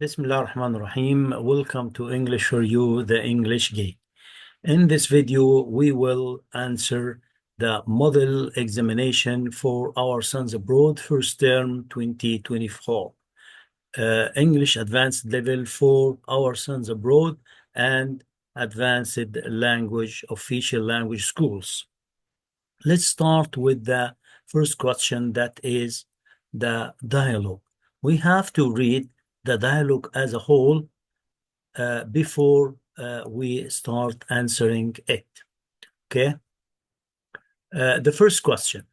Bismillah ar-Rahman ar-Rahim. Welcome to English for You, the English Game. In this video, we will answer the model examination for our sons abroad first term 2024. English advanced level for our sons abroad and advanced language, official language schools. Let's start with the first question, that is the dialogue. We have to read the dialogue as a whole before we start answering it. Okay. The first question.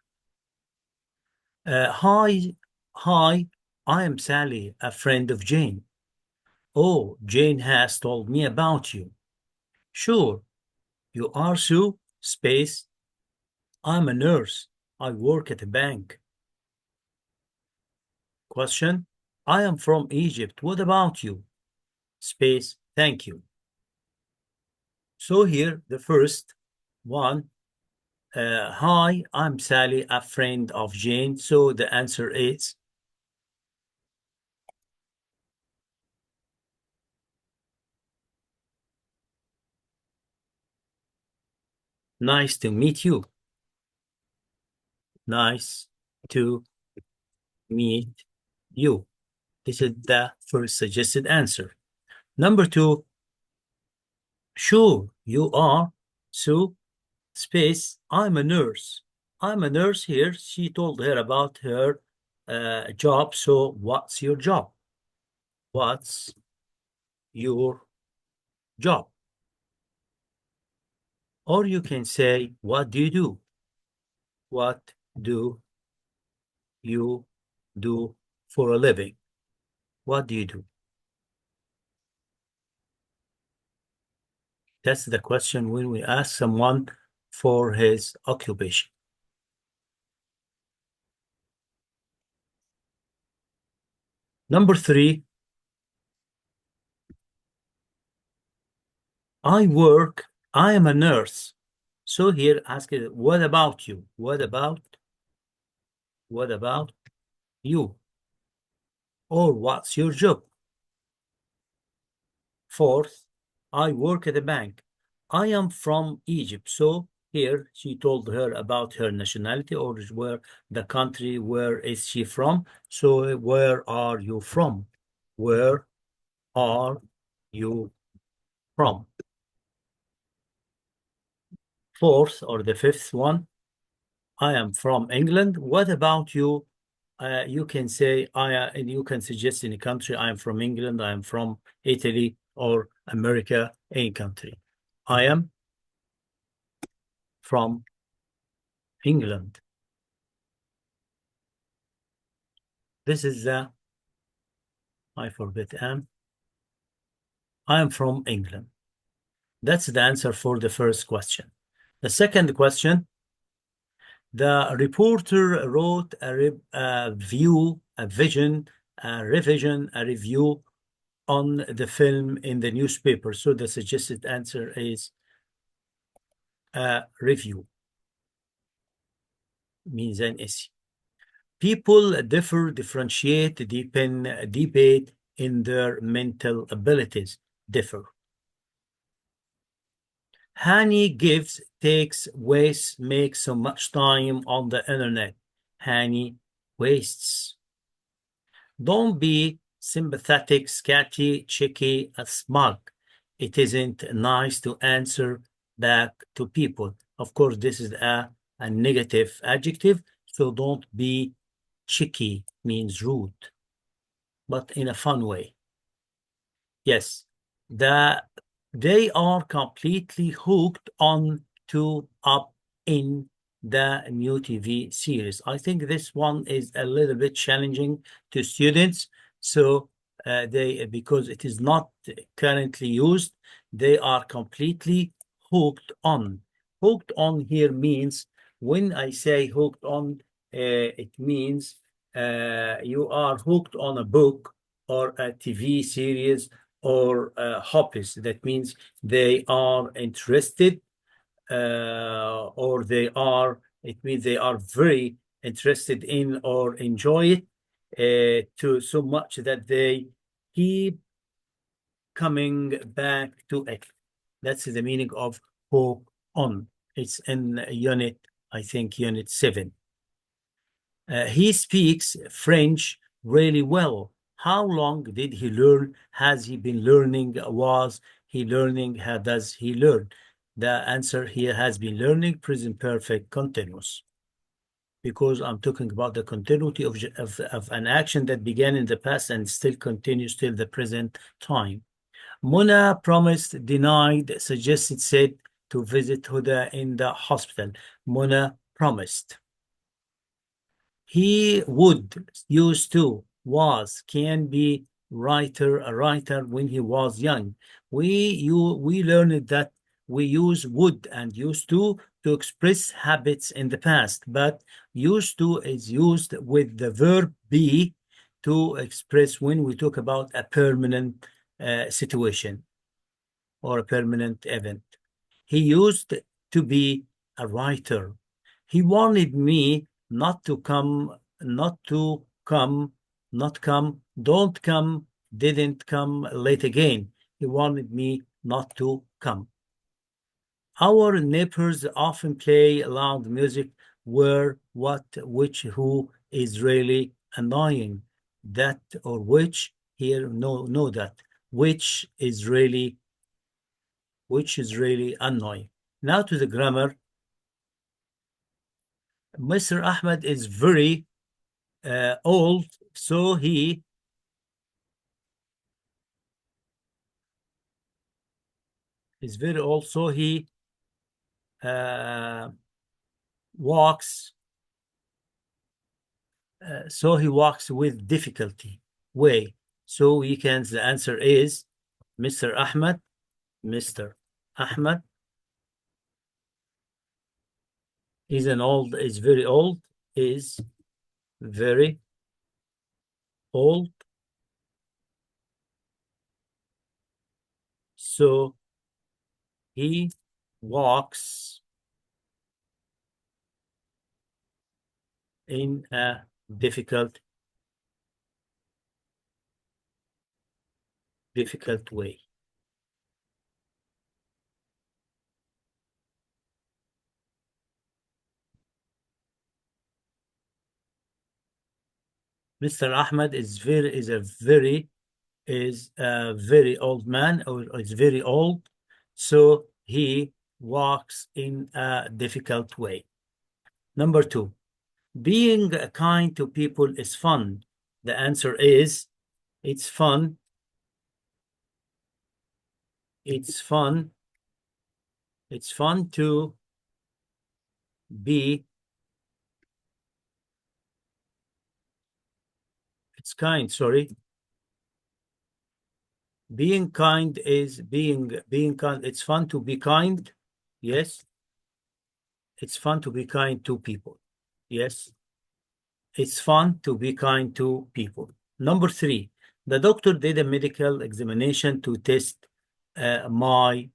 Hi, I am Sally, a friend of Jane. Oh, Jane has told me about you. Sure. You are Sue? Space. I'm a nurse. I work at a bank. Question. I am from Egypt. What about you? Space. Thank you. So here, the first one. Hi, I'm Sally, a friend of Jane. So the answer is nice to meet you. Nice to meet you. This is the first suggested answer. Number two, sure, you are. So, space, I'm a nurse. I'm a nurse here. She told her about her job. So, what's your job? What's your job? Or you can say, what do you do? What do you do for a living? What do you do? That's the question when we ask someone for his occupation. Number three, I am a nurse. So here ask it, what about you? What about you? Or what's your job? Fourth, I work at a bank. I am from Egypt. So here she told her about her nationality, or where the country, where is she from? So where are you from? Where are you from? Fourth, or the fifth one, I am from England. What about you? You can say and you can suggest any country. I am from England. I am from Italy or America, any country. I am from England. This is the, I forget, I am from England. That's the answer for the first question. The second question, the reporter wrote a review, a review on the film in the newspaper. So the suggested answer is a review. Means an essay. People differentiate, debate in their mental abilities, differ. Hani gives, takes, wastes, makes so much time on the internet. Hani wastes. Don't be sympathetic, scatty, cheeky, smug. It isn't nice to answer back to people. Of course, this is a negative adjective, so don't be cheeky, means rude, but in a fun way. Yes, they are completely hooked on to up in the new TV series. I think this one is a little bit challenging to students. So because it is not currently used, they are completely hooked on. Hooked on here means, when I say hooked on, it means you are hooked on a book or a TV series or hobbies. That means they are interested, or it means they are very interested in or enjoy it to so much that they keep coming back to it. That's the meaning of hope on. It's in unit, I think, unit 7. He speaks French really well. How long did he learn? Has he been learning? Was he learning? How does he learn? The answer here has been learning, present perfect, continuous. Because I'm talking about the continuity of an action that began in the past and still continues till the present time. Mona promised, denied, suggested, said to visit Huda in the hospital. Mona promised. He would, used to, was, can be, writer, a writer when he was young. We learned that we use would and used to express habits in the past, but used to is used with the verb be to express when we talk about a permanent situation or a permanent event. He used to be a writer. He wanted me not to come, not come, don't come, didn't come, late again. He wanted me not to come. Our neighbors often play loud music where, what, which, who is really annoying. That or which, here, no that. Which is really annoying. Now to the grammar. Mr. Ahmed is very old, so he is very old, so he walks. So he walks with difficulty. Way. So we can. The answer is Mr. Ahmed. Mr. Ahmed is very old. Is very old. So he walks in a difficult way. Mr. Ahmed is a very old man, or is very old, so he walks in a difficult way. Number 2, being kind to people is fun. The answer is it's fun. It's fun. It's fun to be. It's kind, sorry. Being kind is being kind. It's fun to be kind. Yes. It's fun to be kind to people. Yes. It's fun to be kind to people. Number 3, the doctor did a medical examination to test my,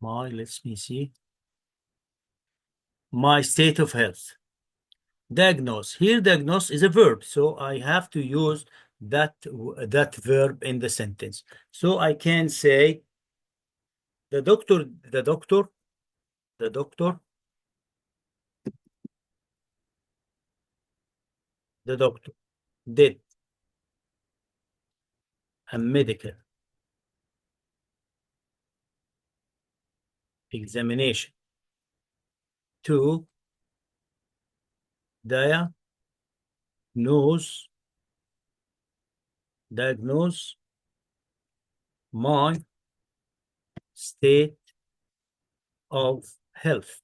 let me see, my state of health. Diagnose. Here, diagnose is a verb, so I have to use that verb in the sentence. So I can say the doctor did a medical examination to diagnose my state of health.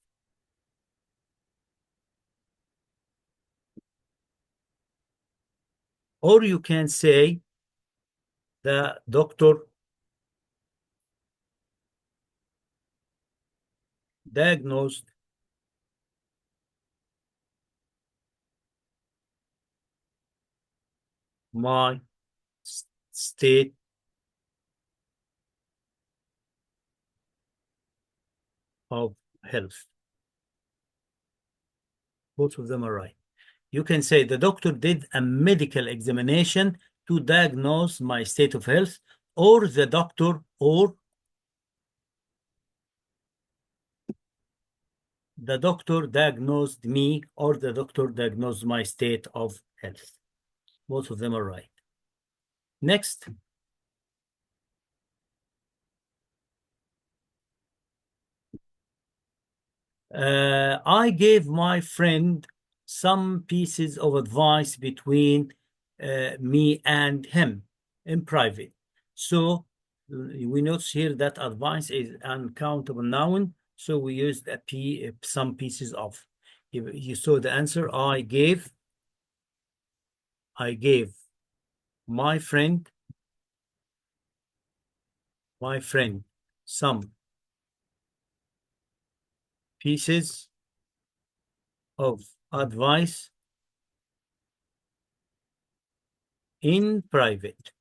Or you can say the doctor diagnosed my state of health. Both of them are right. You can say the doctor did a medical examination to diagnose my state of health, or the doctor, or the doctor diagnosed me, or the doctor diagnosed my state of health. Both of them are right. Next. I gave my friend some pieces of advice between me and him in private. So we notice here that advice is uncountable noun. So we used some pieces of. You saw the answer. I gave my friend some pieces of advice in private.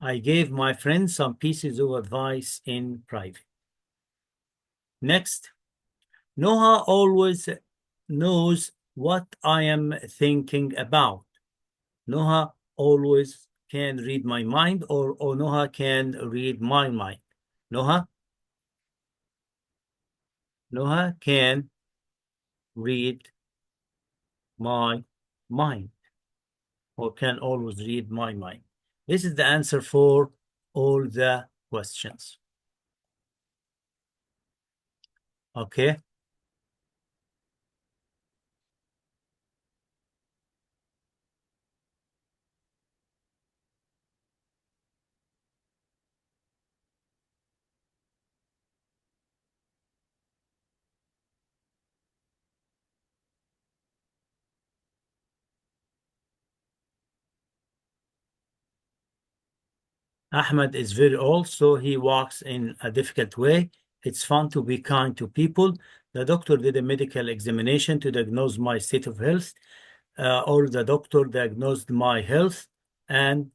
I gave my friend some pieces of advice in private. Next, Noah always knows what I am thinking about. Noah always can read my mind, or Noah can read my mind. Noah can read my mind, or can always read my mind. This is the answer for all the questions. Okay. Ahmed is very old, so he walks in a difficult way. It's fun to be kind to people. The doctor did a medical examination to diagnose my state of health, or the doctor diagnosed my health, and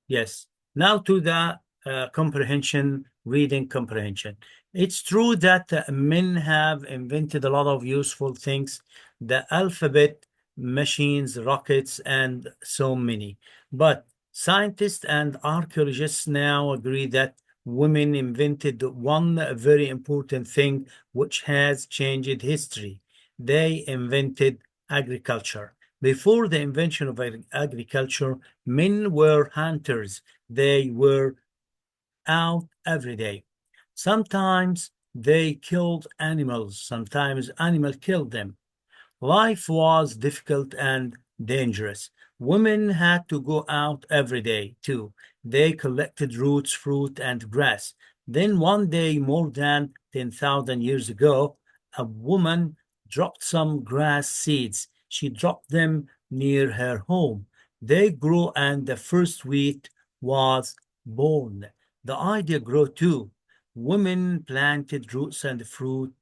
yes. Now to the comprehension, reading comprehension. It's true that men have invented a lot of useful things, the alphabet, machines, rockets, and so many. But scientists and archaeologists now agree that women invented one very important thing which has changed history. They invented agriculture. Before the invention of agriculture, men were hunters. They were out every day. Sometimes they killed animals. Sometimes animals killed them. Life was difficult and dangerous. Women had to go out every day too. They collected roots, fruit, and grass. Then one day, more than 10,000 years ago, a woman dropped some grass seeds. She dropped them near her home. They grew, and the first wheat was born. The idea grew too. Women planted roots and fruit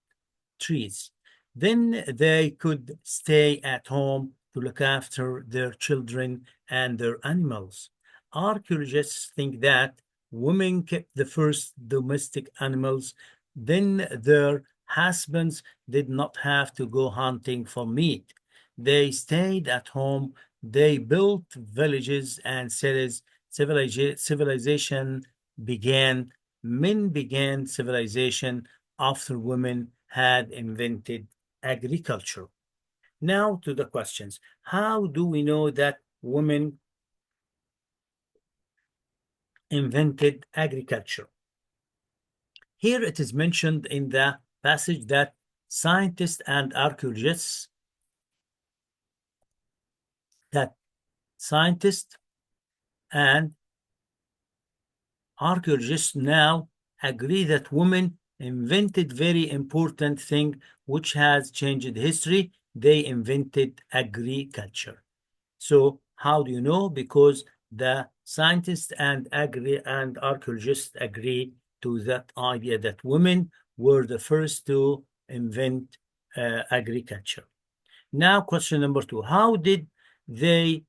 trees. Then they could stay at home to look after their children and their animals. Archaeologists think that women kept the first domestic animals, then their husbands did not have to go hunting for meat. They stayed at home, they built villages and cities. Civilization began. Men began civilization after women had invented agriculture. Now to the questions. How do we know that women invented agriculture? Here it is mentioned in the passage that scientists and archaeologists now agree that women invented very important thing which has changed history. They invented agriculture. So how do you know? Because the scientists and archaeologists agree to that idea that women were the first to invent agriculture. Now, question number 2. How did the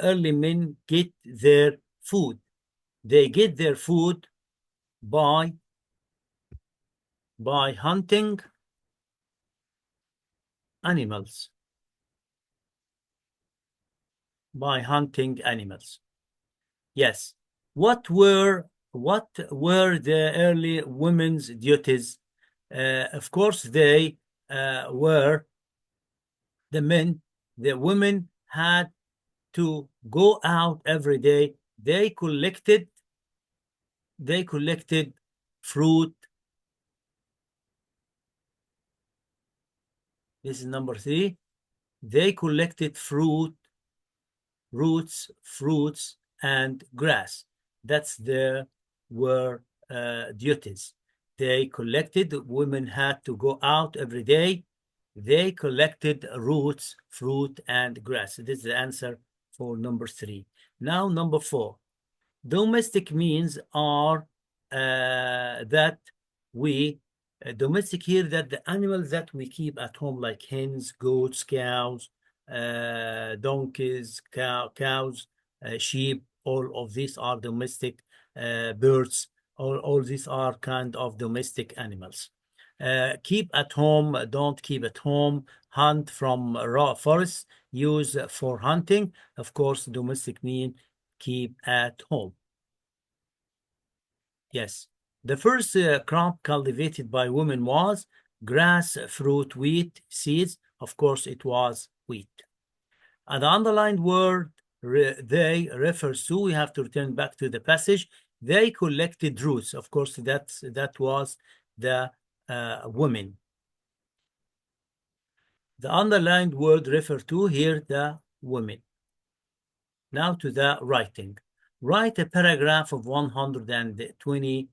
early men get their food? They get their food by hunting animals. By hunting animals. Yes. What were the early women's duties? Of course, they were the men. The women had to go out every day. They collected fruit. This is number 3. They collected fruit, roots, fruits, and grass. That's their were duties. They collected, women had to go out every day. They collected roots, fruit, and grass. This is the answer for number 3. Now, number 4. Domestic means are that we, domestic here, that the animals that we keep at home, like hens, goats, cows, donkeys, cows, sheep, all of these are domestic. Birds, all these are kind of domestic animals. Keep at home, don't keep at home. Hunt from raw forests, use for hunting. Of course, domestic mean keep at home. Yes. The first crop cultivated by women was grass, fruit, wheat, seeds. Of course, it was wheat. And the underlined word they refers to, we have to return back to the passage. They collected roots. Of course, that was the women. The underlined word refer to here the women. Now to the writing. Write a paragraph of 120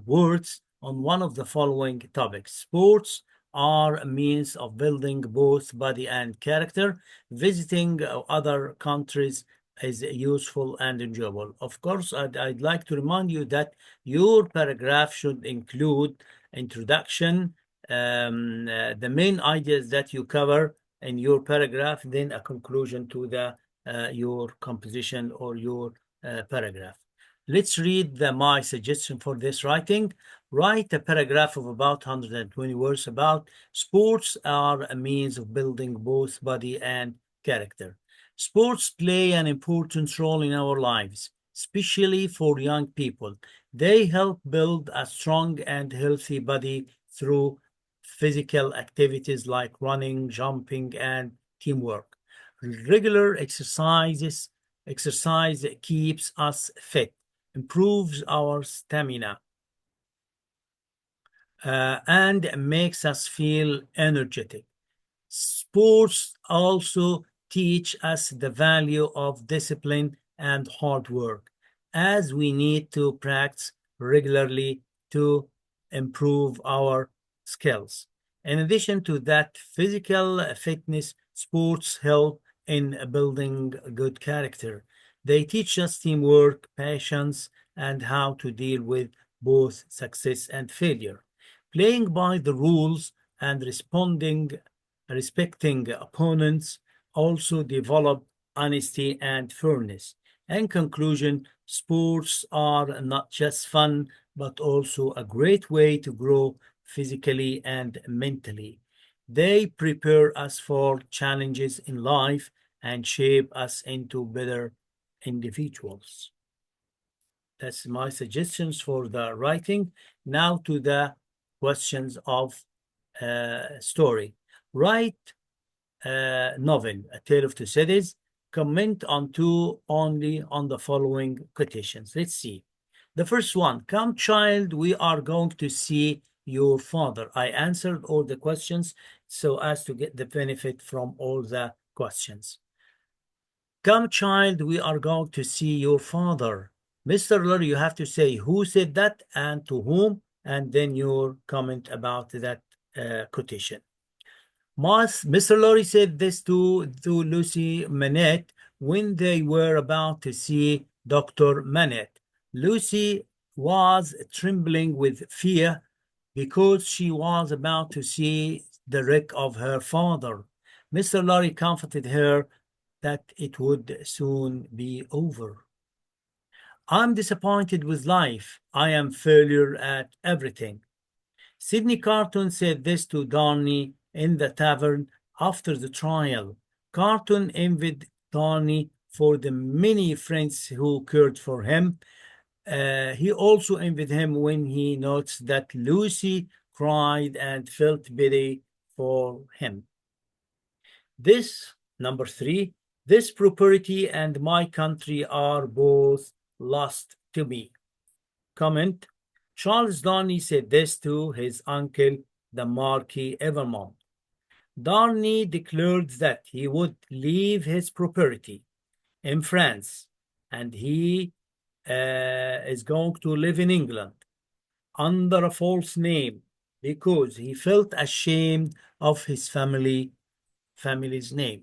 words on one of the following topics. Sports are a means of building both body and character. Visiting other countries is useful and enjoyable. Of course, I'd like to remind you that your paragraph should include introduction, the main ideas that you cover in your paragraph, then a conclusion to the your composition or your paragraph. Let's read my suggestion for this writing. Write a paragraph of about 120 words about sports are a means of building both body and character. Sports play an important role in our lives, especially for young people. They help build a strong and healthy body through physical activities like running, jumping, and teamwork. Regular exercise keeps us fit, improves our stamina, and makes us feel energetic. Sports also teach us the value of discipline and hard work, as we need to practice regularly to improve our skills. In addition to that, physical fitness, sports help in building good character. They teach us teamwork, patience, and how to deal with both success and failure. Playing by the rules and respecting opponents also develop honesty and fairness. In conclusion, sports are not just fun, but also a great way to grow physically and mentally. They prepare us for challenges in life and shape us into better individuals. That's my suggestions for the writing. Now to the questions of story. Write a novel, A Tale of Two Cities. Comment on only on the following quotations. Let's see. The first one, come child, we are going to see your father. I answered all the questions so as to get the benefit from all the questions. Come child, we are going to see your father. Mr. Lorry, you have to say who said that and to whom, and then your comment about that quotation. Mr. Lorry said this to Lucy Manette when they were about to see Dr. Manette. Lucy was trembling with fear because she was about to see the wreck of her father. Mr. Lorry comforted her that it would soon be over. I'm disappointed with life. I am failure at everything. Sidney Carton said this to Donny in the tavern. After the trial, Carton envied Darnley for the many friends who cared for him. He also envied him when he notes that Lucy cried and felt pity for him. This, number 3, this property and my country are both lost to me. Comment: Charles Darnley said this to his uncle, the Marquis Evermont. Darnley declared that he would leave his property in France and he is going to live in England under a false name because he felt ashamed of his family's name.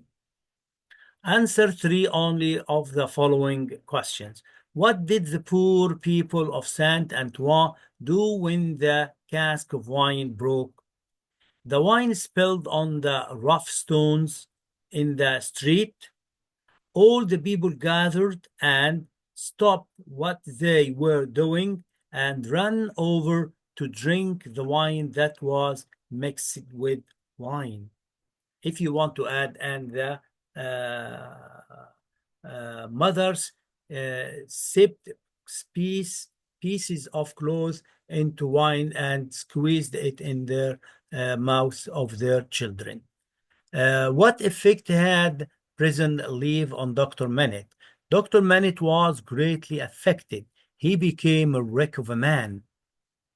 Answer 3 only of the following questions. What did the poor people of Saint-Antoine do when the cask of wine broke? The wine spilled on the rough stones in the street. All the people gathered and stopped what they were doing and ran over to drink the wine that was mixed with wine. If you want to add, and the mothers sipped pieces of cloth into wine and squeezed it in their mouths of their children. What effect had prison leave on Dr. Mennett? Dr. Mennett was greatly affected. He became a wreck of a man.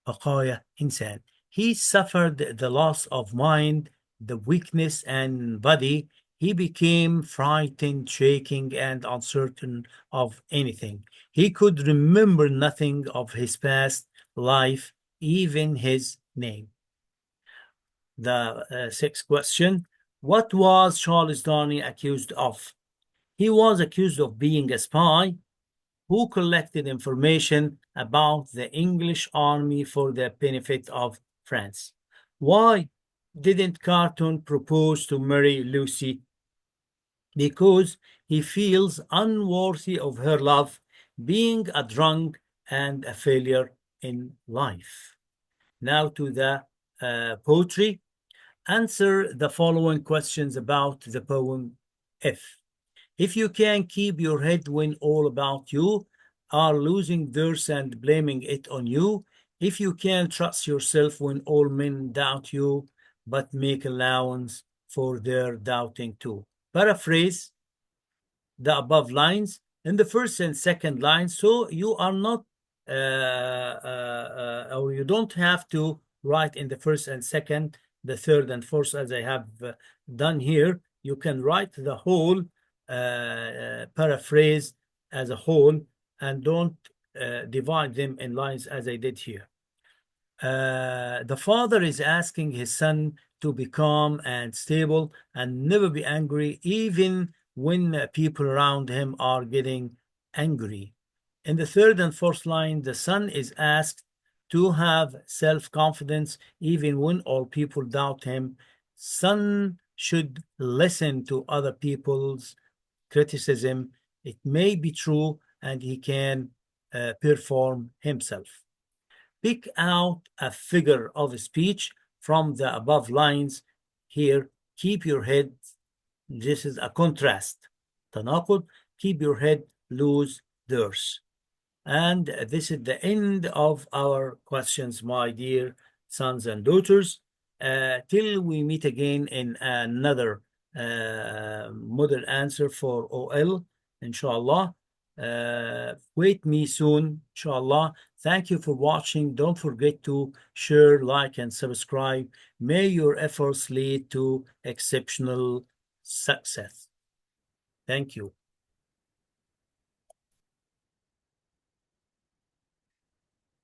بقايا إنسان. He suffered the loss of mind, the weakness and body. He became frightened, shaking, and uncertain of anything. He could remember nothing of his past life, even his name. The sixth question: what was Charles Darnley accused of? He was accused of being a spy who collected information about the English army for the benefit of France. Why didn't Carton propose to marry Lucy? Because he feels unworthy of her love, being a drunk and a failure in life. Now to the poetry. Answer the following questions about the poem If you can keep your head when all about you are losing theirs and blaming it on you, if you can trust yourself when all men doubt you, but make allowance for their doubting too. Paraphrase the above lines in the first and second lines, so you are not, or you don't have to write in the first and second, the third and fourth, as I have done here. You can write the whole paraphrase as a whole and don't divide them in lines as I did here. The father is asking his son to be calm and stable and never be angry, even when people around him are getting angry. In the third and fourth line, the son is asked to have self-confidence even when all people doubt him. Son should listen to other people's criticism. It may be true and he can perform himself. Pick out a figure of speech from the above lines. Here, keep your head. This is a contrast. تناقض. Keep your head, lose theirs. And this is the end of our questions, my dear sons and daughters. Till we meet again in another model answer for OL, inshallah. Wait me soon, inshallah. Thank you for watching. Don't forget to share, like, and subscribe. May your efforts lead to exceptional success. Thank you.